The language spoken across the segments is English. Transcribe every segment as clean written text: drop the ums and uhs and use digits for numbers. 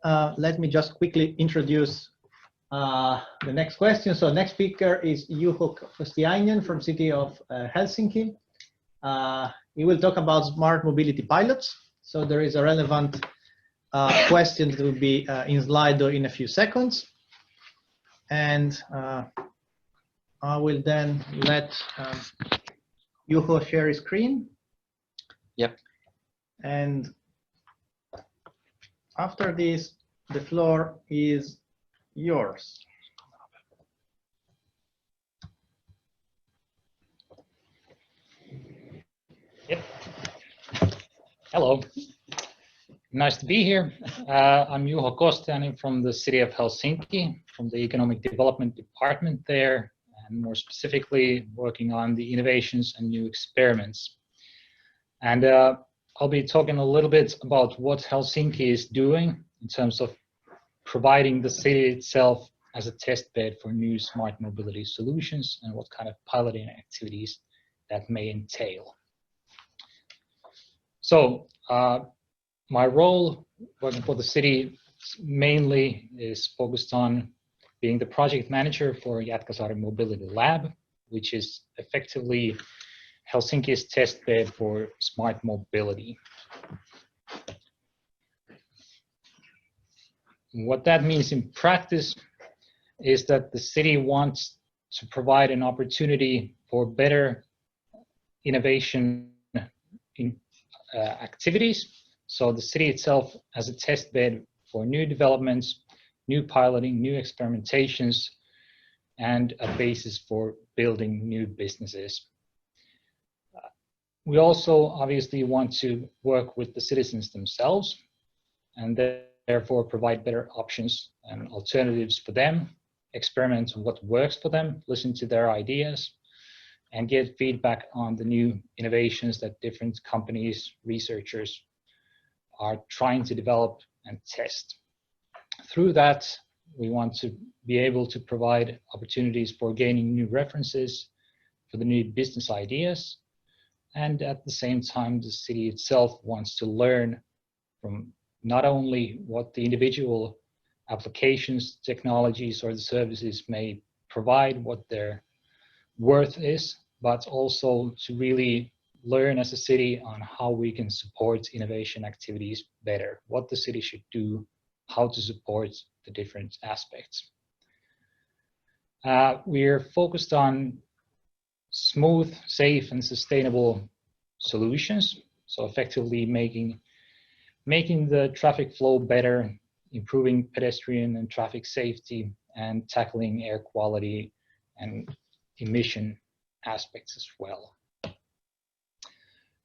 let me just quickly introduce the next question. So next speaker is Juho Kostianen from City of Helsinki. He will talk about smart mobility pilots. So there is a relevant question that will be in Slido in a few seconds. And I will then let Juho share his screen. Yep. And after this, the floor is yours. Yep. Hello. Nice to be here. I'm Juho Kostianen from the City of Helsinki, from the Economic Development Department there, and more specifically working on the innovations and new experiments. And I'll be talking a little bit about what Helsinki is doing in terms of providing the city itself as a test bed for new smart mobility solutions and what kind of piloting activities that may entail. So my role working for the city mainly is focused on being the project manager for Jätkäsaari Mobility Lab, which is effectively Helsinki's test bed for smart mobility. What that means in practice is that the city wants to provide an opportunity for better innovation in activities. So the city itself as a test bed for new developments, new piloting, new experimentations, and a basis for building new businesses. We also obviously want to work with the citizens themselves and therefore provide better options and alternatives for them, experiment on what works for them, listen to their ideas, and get feedback on the new innovations that different companies, researchers are trying to develop and test. Through that, we want to be able to provide opportunities for gaining new references for the new business ideas. And at the same time, the city itself wants to learn from not only what the individual applications, technologies, or the services may provide, what their worth is, but also to really learn as a city on how we can support innovation activities better, what the city should do, how to support the different aspects. We're focused on smooth, safe, and sustainable solutions. So effectively making the traffic flow better, improving pedestrian and traffic safety, and tackling air quality and emission aspects as well.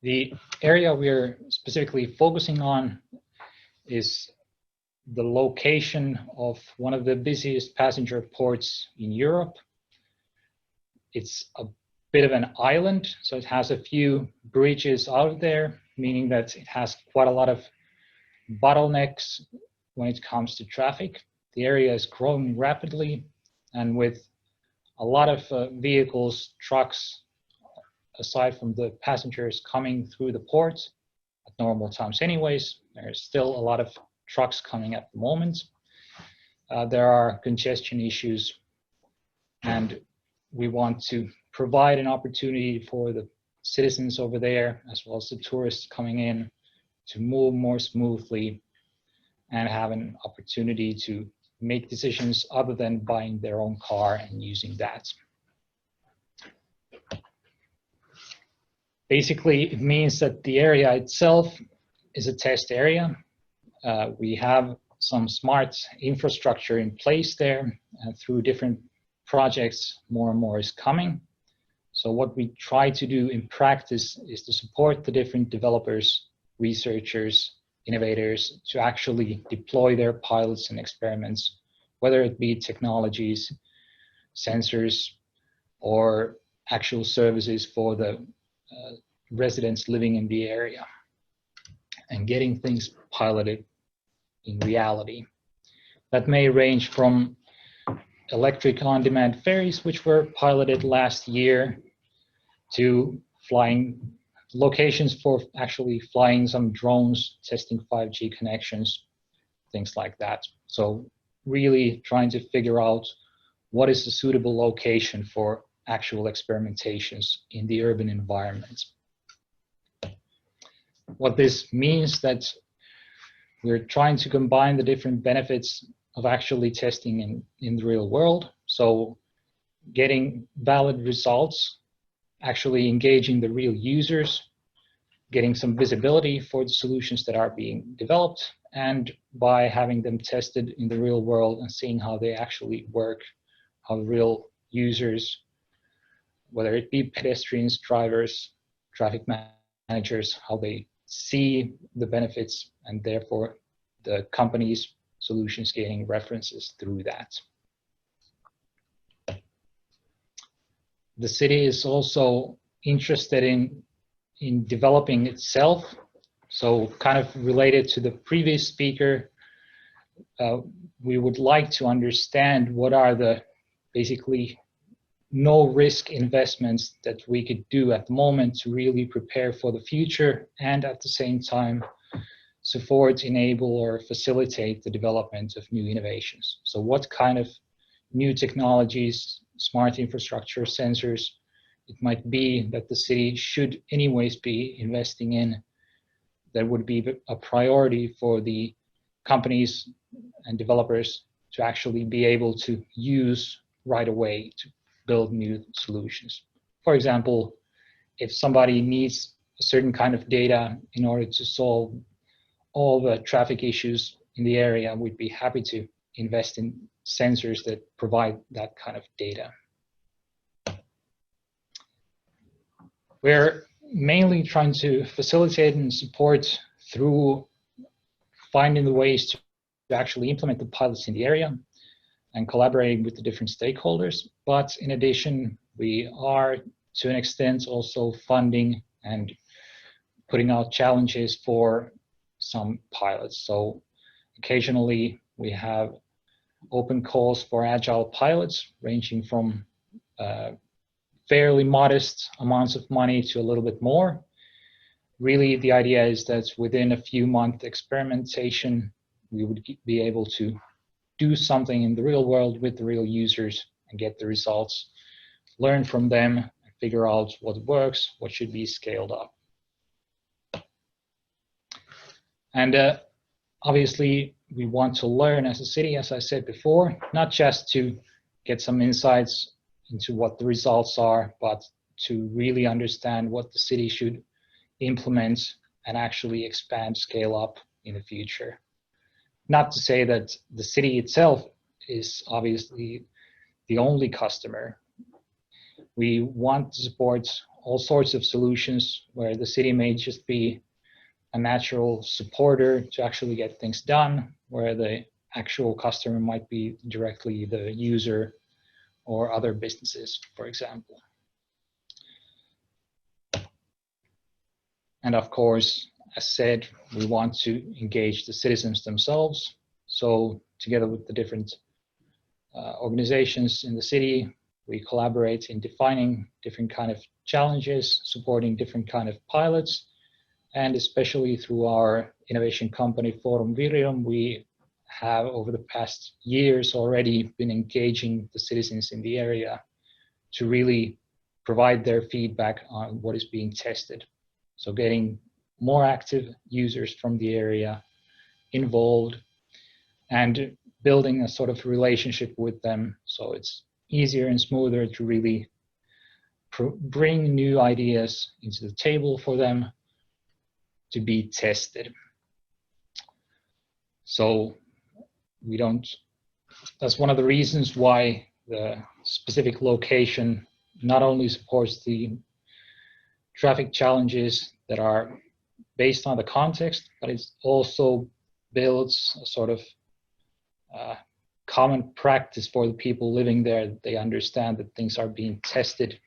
The area we're specifically focusing on is the location of one of the busiest passenger ports in Europe. It's a bit of an island, so it has a few bridges out there, meaning that it has quite a lot of bottlenecks when it comes to traffic. The area is growing rapidly, and with a lot of vehicles, trucks, aside from the passengers coming through the port at normal times anyways, there's still a lot of trucks coming at the moment. There are congestion issues, and we want to provide an opportunity for the citizens over there, as well as the tourists coming in, to move more smoothly and have an opportunity to make decisions other than buying their own car and using that. Basically, it means that the area itself is a test area. We have some smart infrastructure in place there, and through different projects, more and more is coming. So what we try to do in practice is to support the different developers, researchers, innovators to actually deploy their pilots and experiments, whether it be technologies, sensors, or actual services for the residents living in the area, and getting things piloted in reality. That may range from electric on-demand ferries, which were piloted last year, to flying locations for actually flying some drones, testing 5G connections, things like that. So really trying to figure out what is the suitable location for actual experimentations in the urban environment. What this means that we're trying to combine the different benefits of actually testing in the real world. So getting valid results, actually engaging the real users, getting some visibility for the solutions that are being developed, and by having them tested in the real world and seeing how they actually work, how real users, whether it be pedestrians, drivers, traffic managers, how they see the benefits, and therefore the company's solutions gaining references through that. The city is also interested in developing itself. So kind of related to the previous speaker, we would like to understand what are the basically no risk investments that we could do at the moment to really prepare for the future, and at the same time support, enable, or facilitate the development of new innovations. So what kind of new technologies, smart infrastructure, sensors it might be that the city should anyways be investing in, that would be a priority for the companies and developers to actually be able to use right away to build new solutions. For example, if somebody needs a certain kind of data in order to solve all the traffic issues in the area, we'd be happy to invest in sensors that provide that kind of data. We're mainly trying to facilitate and support through finding the ways to actually implement the pilots in the area and collaborating with the different stakeholders. But in addition, we are to an extent also funding and putting out challenges for some pilots. So occasionally we have open calls for agile pilots ranging from fairly modest amounts of money to a little bit more. Really, the idea is that within a few months experimentation, we would be able to do something in the real world with the real users and get the results, learn from them, and figure out what works, what should be scaled up. And obviously, we want to learn as a city, as I said before, not just to get some insights into what the results are, but to really understand what the city should implement and actually expand, scale up in the future. Not to say that the city itself is obviously the only customer. We want to support all sorts of solutions where the city may just be a natural supporter to actually get things done, where the actual customer might be directly the user or other businesses, for example. And of course, as said, we want to engage the citizens themselves. So together with the different organizations in the city, we collaborate in defining different kind of challenges, supporting different kind of pilots, and especially through our innovation company, Forum Virium, we have over the past years already been engaging the citizens in the area to really provide their feedback on what is being tested. So getting more active users from the area involved and building a sort of relationship with them so it's easier and smoother to really bring new ideas into the table for them to be tested. So that's one of the reasons why the specific location not only supports the traffic challenges that are based on the context, but it also builds a sort of common practice for the people living there. They understand that things are being tested,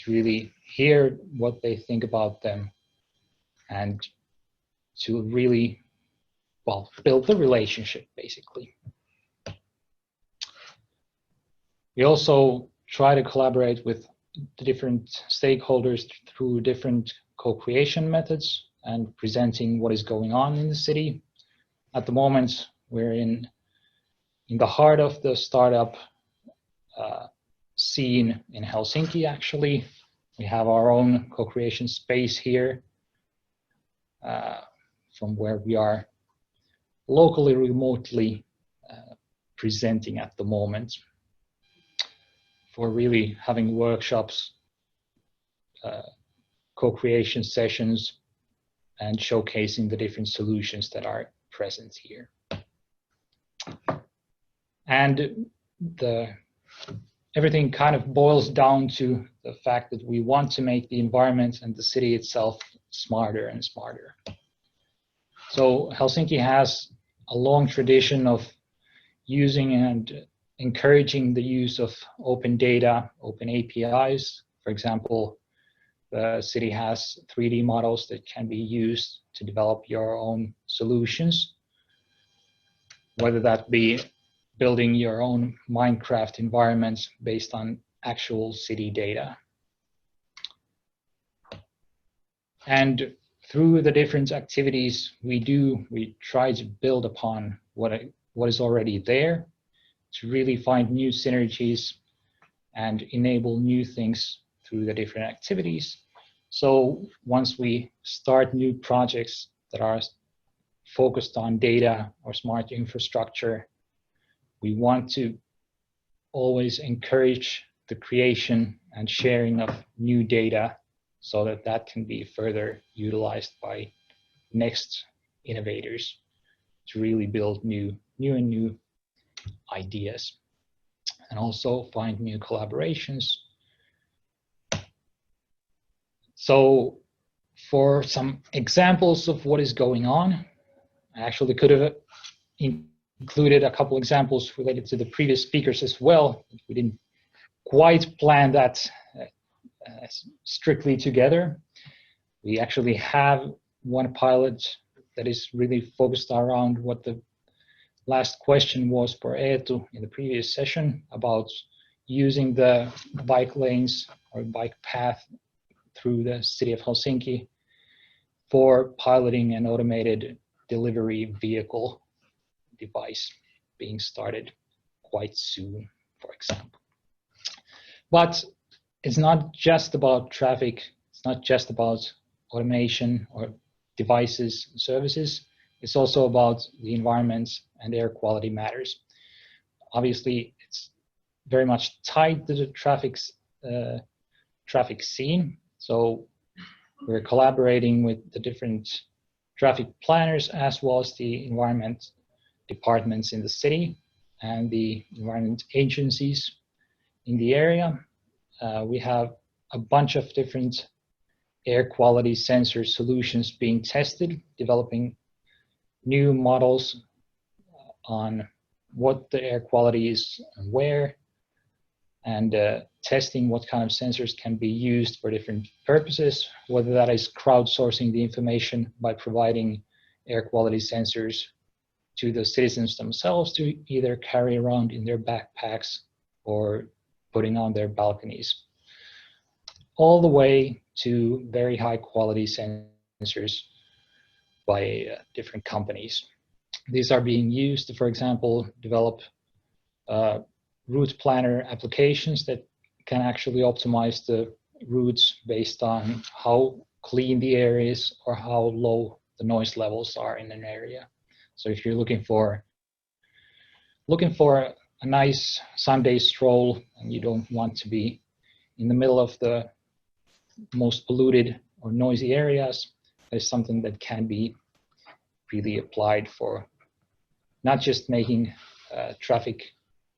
to really hear what they think about them, and to really, well, build the relationship, basically. We also try to collaborate with the different stakeholders through different co-creation methods and presenting what is going on in the city. At the moment, We're in the heart of the startup scene in Helsinki, actually. We have our own co-creation space here from where we are locally, remotely presenting at the moment for really having workshops, co-creation sessions, and showcasing the different solutions that are present here. And everything kind of boils down to the fact that we want to make the environment and the city itself smarter and smarter. So Helsinki has a long tradition of using and encouraging the use of open data, open APIs. For example, the city has 3D models that can be used to develop your own solutions, whether that be building your own Minecraft environments based on actual city data. And through the different activities we try to build upon what is already there to really find new synergies and enable new things through the different activities. So once we start new projects that are focused on data or smart infrastructure, we want to always encourage the creation and sharing of new data so that can be further utilized by next innovators to really build new ideas and also find new collaborations. So for some examples of what is going on, I actually could have included a couple examples related to the previous speakers as well. We didn't quite plan that strictly together. We actually have one pilot that is really focused around what the last question was for Eetu in the previous session about using the bike lanes or bike path through the city of Helsinki for piloting an automated delivery vehicle device being started quite soon, for example. But it's not just about traffic, it's not just about automation or devices and services, it's also about the environment and air quality matters. Obviously, it's very much tied to the traffic scene. So we're collaborating with the different traffic planners as well as the environment departments in the city and the environment agencies in the area. We have a bunch of different air quality sensor solutions being tested, developing new models on what the air quality is and where, and testing what kind of sensors can be used for different purposes, whether that is crowdsourcing the information by providing air quality sensors to the citizens themselves to either carry around in their backpacks or putting on their balconies, all the way to very high quality sensors by different companies. These are being used to, for example, develop route planner applications that can actually optimize the routes based on how clean the air is or how low the noise levels are in an area. So if you're looking for a nice Sunday stroll and you don't want to be in the middle of the most polluted or noisy areas, there's something that can be really applied for not just making traffic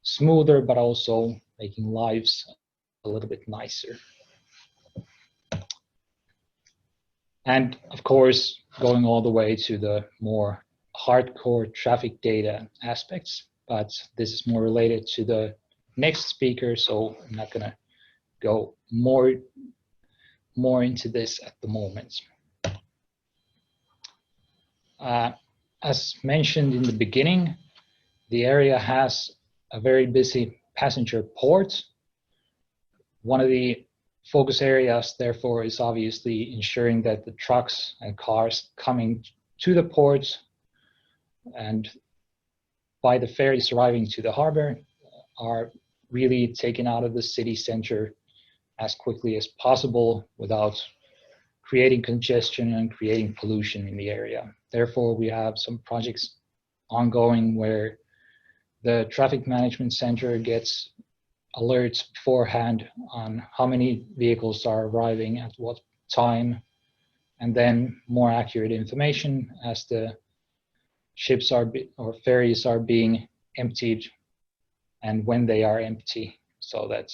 smoother, but also making lives a little bit nicer. And of course, going all the way to the more hardcore traffic data aspects, but this is more related to the next speaker, so I'm not gonna go more into this at the moment. As mentioned in the beginning, the area has a very busy passenger port. One of the focus areas, therefore, is obviously ensuring that the trucks and cars coming to the ports and by the ferries arriving to the harbor are really taken out of the city center as quickly as possible without creating congestion and creating pollution in the area. Therefore, we have some projects ongoing where the traffic management center gets alerts beforehand on how many vehicles are arriving at what time, and then more accurate information as the ships or ferries are being emptied and when they are empty, so that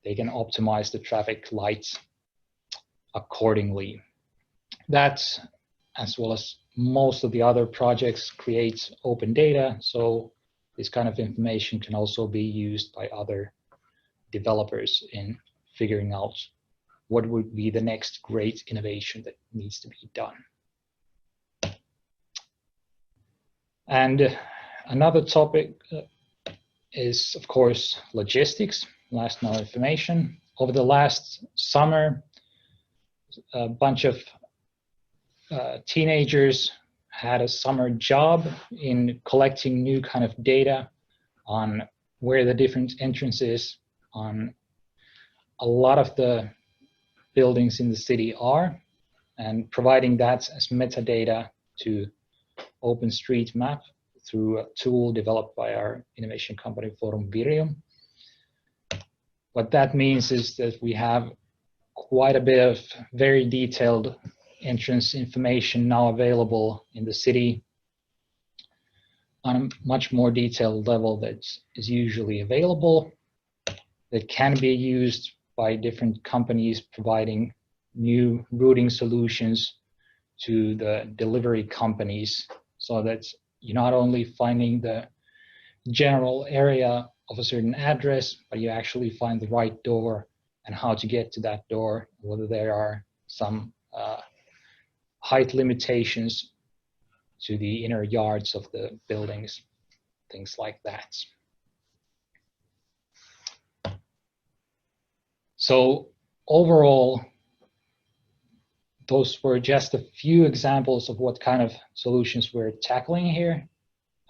they can optimize the traffic lights accordingly. That, as well as most of the other projects, creates open data, so this kind of information can also be used by other developers in figuring out what would be the next great innovation that needs to be done. And another topic is, of course, logistics, last mile information. Over the last summer, a bunch of teenagers had a summer job in collecting new kind of data on where the different entrances on a lot of the buildings in the city are, and providing that as metadata to OpenStreetMap through a tool developed by our innovation company Forum Virium. What that means is that we have quite a bit of very detailed entrance information now available in the city on a much more detailed level that is usually available, that can be used by different companies providing new routing solutions to the delivery companies, so that you're not only finding the general area of a certain address, but you actually find the right door and how to get to that door, whether there are some height limitations to the inner yards of the buildings, things like that. So overall, those were just a few examples of what kind of solutions we're tackling here.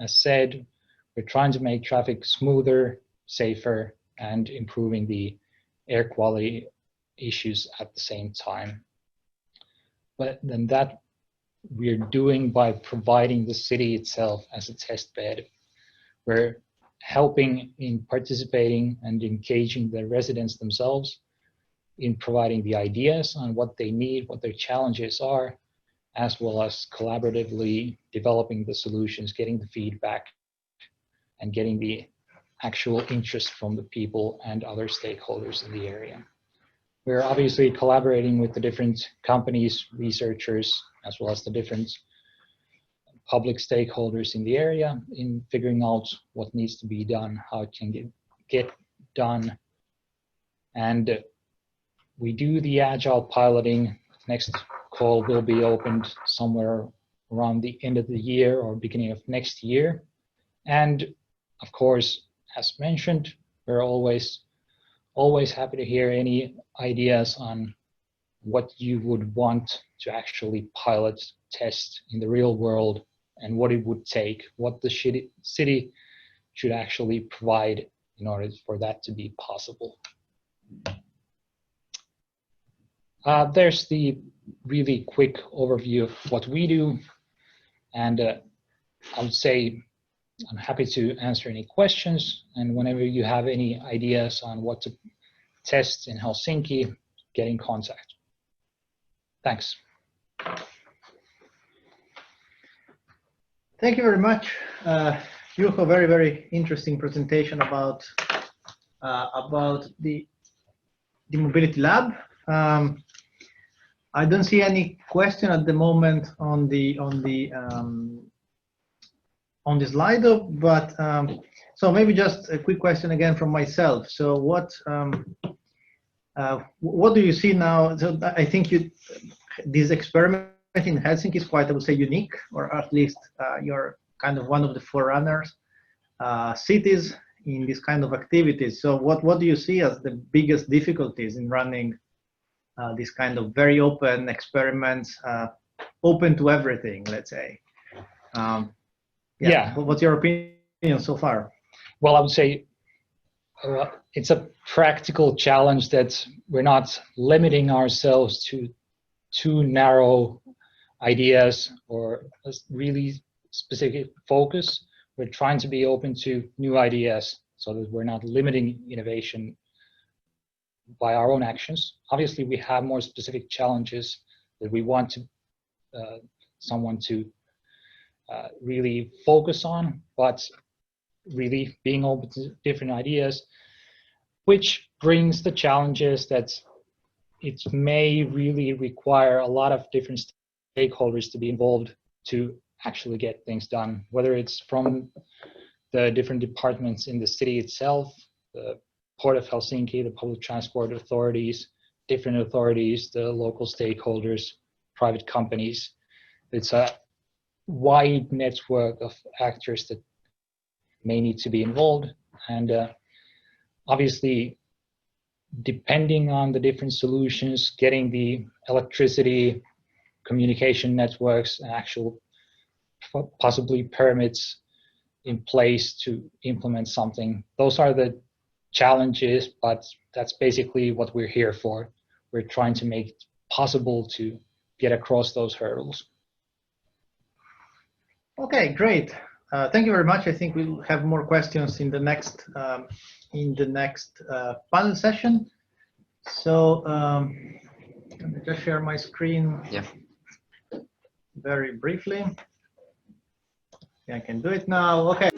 As said, we're trying to make traffic smoother, safer, and improving the air quality issues at the same time. But then that we're doing by providing the city itself as a test bed. We're helping in participating and engaging the residents themselves in providing the ideas on what they need, what their challenges are, as well as collaboratively developing the solutions, getting the feedback, and getting the actual interest from the people and other stakeholders in the area. We're obviously collaborating with the different companies, researchers, as well as the different public stakeholders in the area in figuring out what needs to be done, how it can get done. And we do the agile piloting. Next call will be opened somewhere around the end of the year or beginning of next year. And of course, as mentioned, we're always happy to hear any ideas on what you would want to actually pilot, test in the real world, and what it would take, what the city should actually provide in order for that to be possible. There's the really quick overview of what we do, and I would say I'm happy to answer any questions, and whenever you have any ideas on what to test in Helsinki, get in contact. Thanks. Thank you very much, Juho. Very, very interesting presentation about the mobility lab. I don't see any question at the moment on the Slido, but so maybe just a quick question again from myself. So what do you see now? So I think this experiment in Helsinki is quite, I would say, unique, or at least you're kind of one of the forerunners cities in this kind of activities. So what do you see as the biggest difficulties in running this kind of very open experiments, open to everything, let's say? Yeah. What's your opinion so far? Well, I would say it's a practical challenge that we're not limiting ourselves to too narrow ideas or a really specific focus. We're trying to be open to new ideas so that we're not limiting innovation by our own actions. Obviously, we have more specific challenges that we want to someone to really focus on, but really being open to different ideas, which brings the challenges that it may really require a lot of different stakeholders to be involved to actually get things done, whether it's from the different departments in the city itself, the Port of Helsinki, the public transport authorities, different authorities, the local stakeholders, private companies. It's a wide network of actors that may need to be involved. And obviously, depending on the different solutions, getting the electricity, communication networks, and actual possibly permits in place to implement something. Those are the challenges, but that's basically what we're here for. We're trying to make it possible to get across those hurdles. Okay, great. Thank you very much. I think we'll have more questions in the next panel session. So let me just share my screen very briefly. I can do it now. Okay.